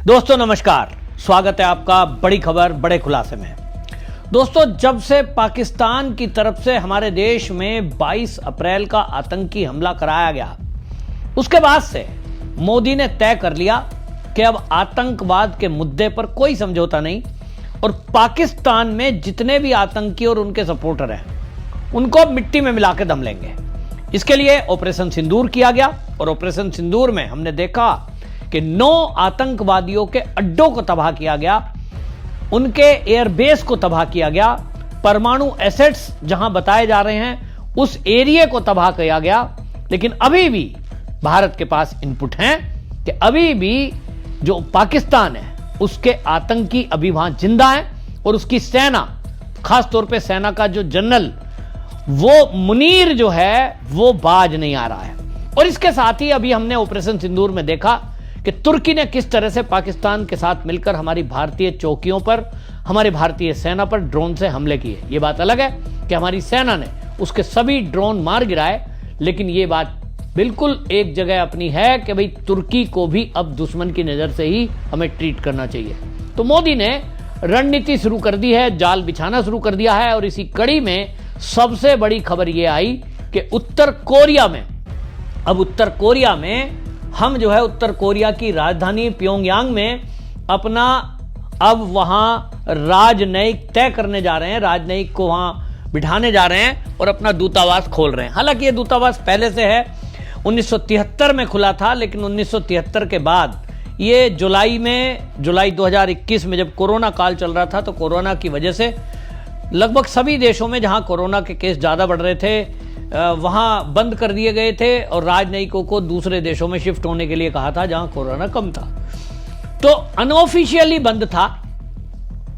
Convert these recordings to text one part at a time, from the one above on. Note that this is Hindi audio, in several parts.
दोस्तों नमस्कार, स्वागत है आपका बड़ी खबर बड़े खुलासे में। दोस्तों, जब से पाकिस्तान की तरफ से हमारे देश में 22 अप्रैल का आतंकी हमला कराया गया, उसके बाद से मोदी ने तय कर लिया कि अब आतंकवाद के मुद्दे पर कोई समझौता नहीं और पाकिस्तान में जितने भी आतंकी और उनके सपोर्टर हैं उनको मिट्टी में मिला के दम लेंगे। इसके लिए ऑपरेशन सिंदूर किया गया और ऑपरेशन सिंदूर में हमने देखा कि 9 आतंकवादियों के अड्डों को तबाह किया गया, उनके एयरबेस को तबाह किया गया, परमाणु एसेट्स जहां बताए जा रहे हैं उस एरिया को तबाह किया गया। लेकिन अभी भी भारत के पास इनपुट हैं कि अभी भी जो पाकिस्तान है उसके आतंकी अभी वहां जिंदा हैं और उसकी सेना, खासतौर पे सेना का जो जनरल वो मुनीर जो है वो बाज नहीं आ रहा है। और इसके साथ ही अभी हमने ऑपरेशन सिंदूर में देखा कि तुर्की ने किस तरह से पाकिस्तान के साथ मिलकर हमारी भारतीय चौकियों पर, हमारी भारतीय सेना पर ड्रोन से हमले किए। यह बात अलग है कि हमारी सेना ने उसके सभी ड्रोन मार गिराए, लेकिन यह बात बिल्कुल एक जगह अपनी है कि भाई तुर्की को भी अब दुश्मन की नजर से ही हमें ट्रीट करना चाहिए। तो मोदी ने रणनीति शुरू कर दी है, जाल बिछाना शुरू कर दिया है। और इसी कड़ी में सबसे बड़ी खबर यह आई कि उत्तर कोरिया में हम जो है उत्तर कोरिया की राजधानी प्योंगयांग में अपना अब वहां राजनयिक तय करने जा रहे हैं, राजनयिक को वहां बिठाने जा रहे हैं और अपना दूतावास खोल रहे हैं। हालांकि यह दूतावास पहले से है, 1973 में खुला था, लेकिन 1973 के बाद ये जुलाई 2021 में जब कोरोना काल चल रहा था तो कोरोना की वजह से लगभग सभी देशों में जहां कोरोना के केस ज्यादा बढ़ रहे थे वहां बंद कर दिए गए थे और राजनयिकों को दूसरे देशों में शिफ्ट होने के लिए कहा था जहां कोरोना कम था। तो अनऑफिशियली बंद था,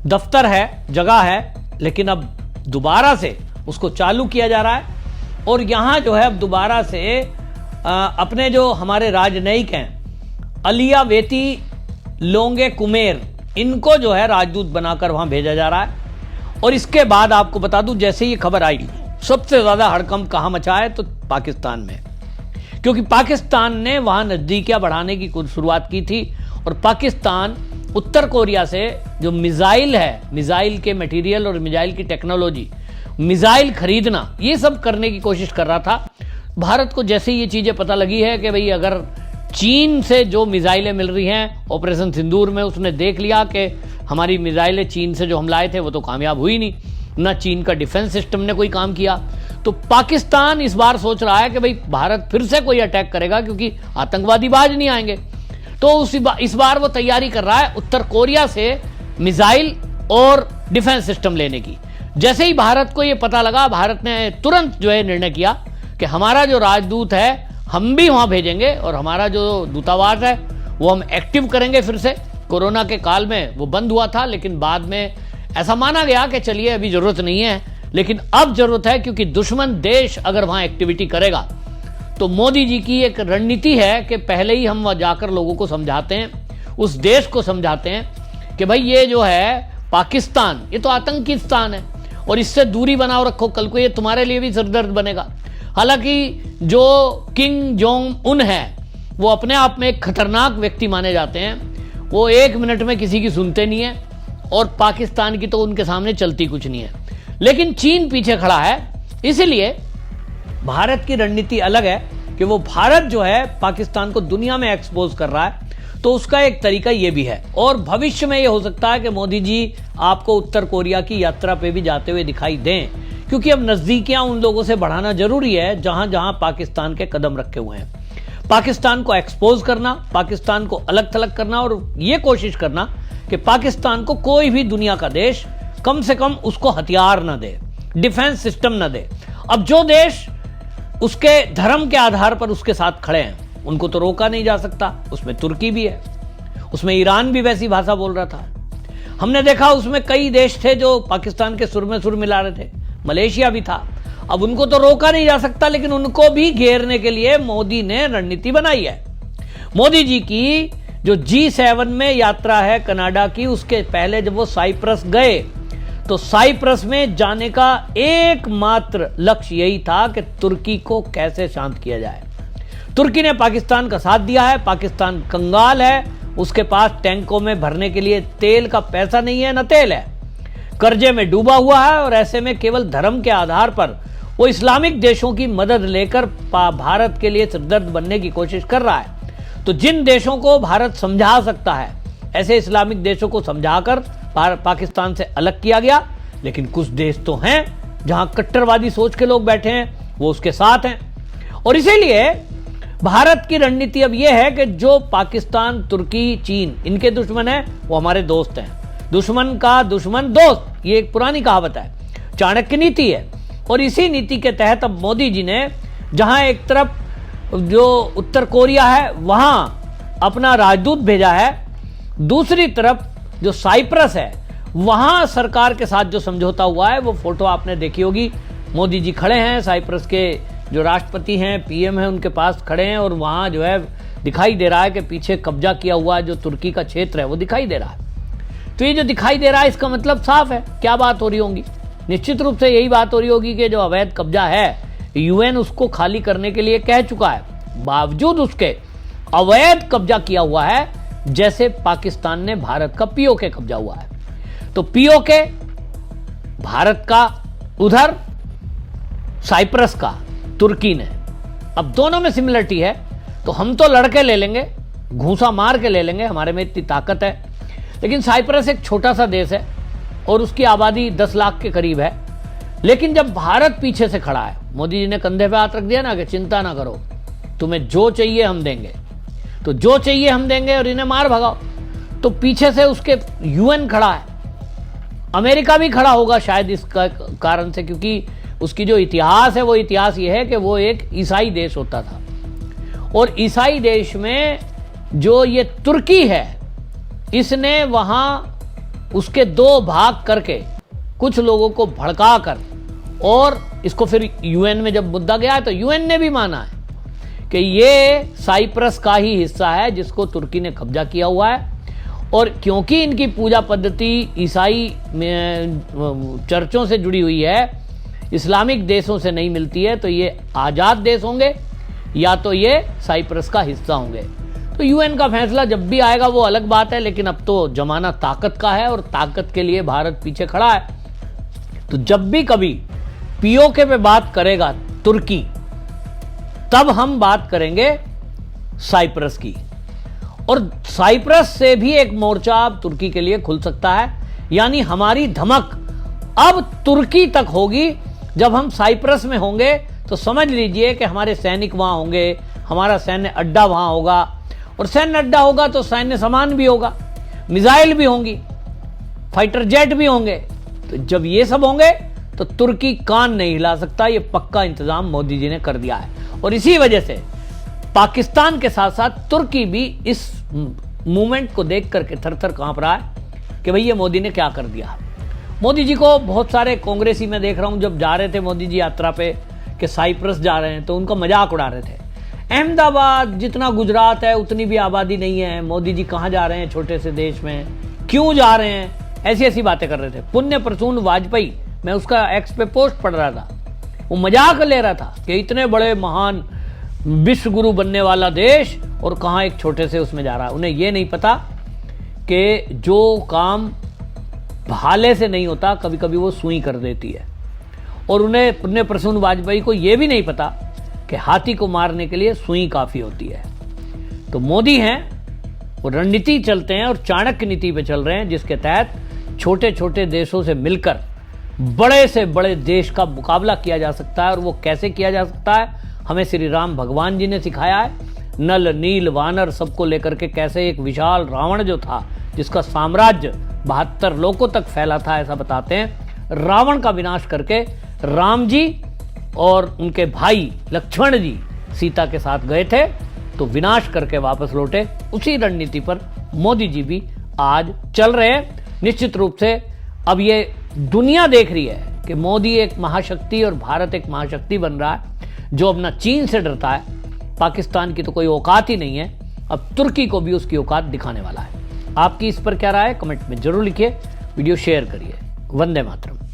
दफ्तर है, जगह है, लेकिन अब दोबारा से उसको चालू किया जा रहा है। और यहां जो है अब दोबारा से अपने जो हमारे राजनयिक हैं अलिया वेती लोंगे कुमेर, इनको जो है राजदूत बनाकर वहां भेजा जा रहा है। और इसके बाद आपको बता दूं, जैसे ये खबर आई सबसे ज्यादा हड़कंप कहां मचा है तो पाकिस्तान में, क्योंकि पाकिस्तान ने वहां नजदीकियां बढ़ाने की कुछ शुरुआत की थी और पाकिस्तान उत्तर कोरिया से जो मिसाइल है, मिसाइल के मटेरियल और मिसाइल की टेक्नोलॉजी, मिसाइल खरीदना, ये सब करने की कोशिश कर रहा था। भारत को जैसे ये चीजें पता लगी है कि भाई अगर चीन से जो मिसाइलें मिल रही हैं, ऑपरेशन सिंदूर में उसने देख लिया कि हमारी मिसाइलें चीन से जो हम लाए थे वो तो कामयाब हुई नहीं, ना चीन का डिफेंस सिस्टम ने कोई काम किया। तो पाकिस्तान इस बार सोच रहा है कि भाई भारत फिर से कोई अटैक करेगा क्योंकि आतंकवादी बाज नहीं आएंगे। तो इस बार वो तैयारी कर रहा है उत्तर कोरिया से मिसाइल और डिफेंस सिस्टम लेने की। जैसे ही भारत को यह पता लगा, भारत ने तुरंत जो है निर्णय किया कि हमारा जो राजदूत है हम भी वहां भेजेंगे और हमारा जो दूतावास है वो हम एक्टिव करेंगे फिर से। कोरोना के काल में वो बंद हुआ था, लेकिन बाद में ऐसा माना गया कि चलिए अभी जरूरत नहीं है, लेकिन अब जरूरत है क्योंकि दुश्मन देश अगर वहां एक्टिविटी करेगा तो मोदी जी की एक रणनीति है कि पहले ही हम वहां जाकर लोगों को समझाते हैं, उस देश को समझाते हैं कि भाई ये जो है पाकिस्तान, ये तो आतंकी स्थान है और इससे दूरी बनाओ रखो, कल को ये तुम्हारे लिए भी सिरदर्द बनेगा। हालांकि जो किम जोंग उन है वो अपने आप में एक खतरनाक व्यक्ति माने जाते हैं, वो 1 मिनट में किसी की सुनते नहीं है और पाकिस्तान की तो उनके सामने चलती कुछ नहीं है। लेकिन चीन पीछे खड़ा है, इसलिए भारत की रणनीति अलग है कि वो भारत जो है पाकिस्तान को दुनिया में एक्सपोज कर रहा है। तो उसका एक तरीका ये भी है और भविष्य में ये हो सकता है कि मोदी जी आपको उत्तर कोरिया की यात्रा पे भी जाते हुए दिखाई दें, क्योंकि अब नजदीकियां उन लोगों से बढ़ाना जरूरी है जहां जहां पाकिस्तान के कदम रखे हुए हैं। पाकिस्तान को एक्सपोज करना, पाकिस्तान को अलग थलग करना और यह कोशिश करना कि पाकिस्तान को कोई भी दुनिया का देश कम से कम उसको हथियार न दे, डिफेंस सिस्टम न दे। अब जो देश उसके धर्म के आधार पर उसके साथ खड़े हैं उनको तो रोका नहीं जा सकता, उसमें तुर्की भी है, उसमें ईरान भी वैसी भाषा बोल रहा था। हमने देखा उसमें कई देश थे जो पाकिस्तान के सुर में सुर मिला रहे थे, मलेशिया भी था। अब उनको तो रोका नहीं जा सकता, लेकिन उनको भी घेरने के लिए मोदी ने रणनीति बनाई है। मोदी जी की जो G7 में यात्रा है कनाडा की, उसके पहले जब वो साइप्रस गए तो साइप्रस में जाने का एकमात्र लक्ष्य यही था कि तुर्की को कैसे शांत किया जाए। तुर्की ने पाकिस्तान का साथ दिया है, पाकिस्तान कंगाल है, उसके पास टैंकों में भरने के लिए तेल का पैसा नहीं है, न तेल है, कर्जे में डूबा हुआ है। और ऐसे में केवल धर्म के आधार पर वो इस्लामिक देशों की मदद लेकर भारत के लिए सिरदर्द बनने की कोशिश कर रहा है। तो जिन देशों को भारत समझा सकता है, ऐसे इस्लामिक देशों को समझाकर पाकिस्तान से अलग किया गया। लेकिन कुछ देश तो हैं जहां कट्टरवादी सोच के लोग बैठे हैं, वो उसके साथ हैं। और इसीलिए भारत की रणनीति अब यह है कि जो पाकिस्तान, तुर्की, चीन इनके दुश्मन है, वो हमारे दोस्त हैं। दुश्मन का दुश्मन दोस्त, ये एक पुरानी कहावत है, चाणक्य नीति है। और इसी नीति के तहत अब मोदी जी ने जहां एक तरफ जो उत्तर कोरिया है वहां अपना राजदूत भेजा है, दूसरी तरफ जो साइप्रस है वहां सरकार के साथ जो समझौता हुआ है, वो फोटो आपने देखी होगी। मोदी जी खड़े हैं, साइप्रस के जो राष्ट्रपति हैं, पीएम हैं, उनके पास खड़े हैं। और वहां जो है दिखाई दे रहा है कि पीछे कब्जा किया हुआ जो तुर्की का क्षेत्र है वो दिखाई दे रहा है। तो ये जो दिखाई दे रहा है, इसका मतलब साफ है। क्या बात हो रही होगी? निश्चित रूप से यही बात हो रही होगी कि जो अवैध कब्जा है, यूएन उसको खाली करने के लिए कह चुका है, बावजूद उसके अवैध कब्जा किया हुआ है, जैसे पाकिस्तान ने भारत का पीओके कब्जा हुआ है। तो पीओके भारत का, उधर साइप्रस का तुर्की ने। अब दोनों में सिमिलरिटी है, तो हम तो लड़के ले लेंगे, घूसा मार के ले लेंगे, हमारे में इतनी ताकत है। लेकिन साइप्रस एक छोटा सा देश है और उसकी आबादी 10 लाख के करीब है। लेकिन जब भारत पीछे से खड़ा है, मोदी जी ने कंधे पे हाथ रख दिया ना कि चिंता ना करो, तुम्हें जो चाहिए हम देंगे, तो जो चाहिए हम देंगे और इन्हें मार भगाओ। तो पीछे से उसके यूएन खड़ा है, अमेरिका भी खड़ा होगा शायद इस कारण से, क्योंकि उसकी जो इतिहास है वो इतिहास ये है कि वो एक ईसाई देश होता था। और ईसाई देश में जो ये तुर्की है, इसने वहां उसके 2 भाग करके कुछ लोगों को भड़का कर, और इसको फिर यूएन में जब मुद्दा गया तो यूएन ने भी माना है कि ये साइप्रस का ही हिस्सा है जिसको तुर्की ने कब्जा किया हुआ है। और क्योंकि इनकी पूजा पद्धति ईसाई चर्चों से जुड़ी हुई है, इस्लामिक देशों से नहीं मिलती है, तो ये आज़ाद देश होंगे या तो ये साइप्रस का हिस्सा होंगे। तो यूएन का फैसला जब भी आएगा वो अलग बात है, लेकिन अब तो जमाना ताकत का है और ताकत के लिए भारत पीछे खड़ा है। तो जब भी कभी पीओके पे बात करेगा तुर्की, तब हम बात करेंगे साइप्रस की। और साइप्रस से भी एक मोर्चा अब तुर्की के लिए खुल सकता है। यानी हमारी धमक अब तुर्की तक होगी। जब हम साइप्रस में होंगे तो समझ लीजिए कि हमारे सैनिक वहां होंगे, हमारा सैन्य अड्डा वहां होगा, और सैन्य अड्डा होगा तो सैन्य सामान भी होगा, मिसाइल भी होंगी, फाइटर जेट भी होंगे। तो जब ये सब होंगे तो तुर्की कान नहीं हिला सकता। ये पक्का इंतजाम मोदी जी ने कर दिया है। और इसी वजह से पाकिस्तान के साथ साथ तुर्की भी इस मूवमेंट को देख करके थर थर कांप रहा है कि भैया मोदी ने क्या कर दिया। मोदी जी को बहुत सारे कांग्रेसी में देख रहा हूं, जब जा रहे थे मोदी जी यात्रा पे कि साइप्रस जा रहे हैं, तो उनका मजाक उड़ा रहे थे। अहमदाबाद जितना गुजरात है उतनी भी आबादी नहीं है, मोदी जी कहां जा रहे हैं छोटे से देश में, क्यों जा रहे हैं, ऐसी ऐसी बातें कर रहे थे। पुण्य प्रसून वाजपेयी, मैं उसका एक्स पे पोस्ट पढ़ रहा था, वो मजाक ले रहा था कि इतने बड़े महान विश्व गुरु बनने वाला देश और कहां एक छोटे से उसमें जा रहा है। उन्हें यह नहीं पता कि जो काम भाले से नहीं होता कभी कभी वो सुई कर देती है। और उन्हें पुण्य प्रसून वाजपेयी को यह भी नहीं पता कि हाथी को मारने के लिए सुई काफी होती है। तो मोदी हैं, वो रणनीति चलते हैं और चाणक्य नीति पे चल रहे हैं, जिसके तहत छोटे छोटे देशों से मिलकर बड़े से बड़े देश का मुकाबला किया जा सकता है। और वो कैसे किया जा सकता है, हमें श्री राम भगवान जी ने सिखाया है। नल नील वानर सबको लेकर के कैसे एक विशाल रावण जो था, जिसका साम्राज्य 72 लोकों तक फैला था, ऐसा बताते हैं, रावण का विनाश करके राम जी और उनके भाई लक्ष्मण जी सीता के साथ गए थे, तो विनाश करके वापस लौटे। उसी रणनीति पर मोदी जी भी आज चल रहे हैं। निश्चित रूप से अब ये दुनिया देख रही है कि मोदी एक महाशक्ति और भारत एक महाशक्ति बन रहा है, जो अब ना चीन से डरता है, पाकिस्तान की तो कोई औकात ही नहीं है, अब तुर्की को भी उसकी औकात दिखाने वाला है। आपकी इस पर क्या राय है, कमेंट में जरूर लिखिए, वीडियो शेयर करिए। वंदे मातरम।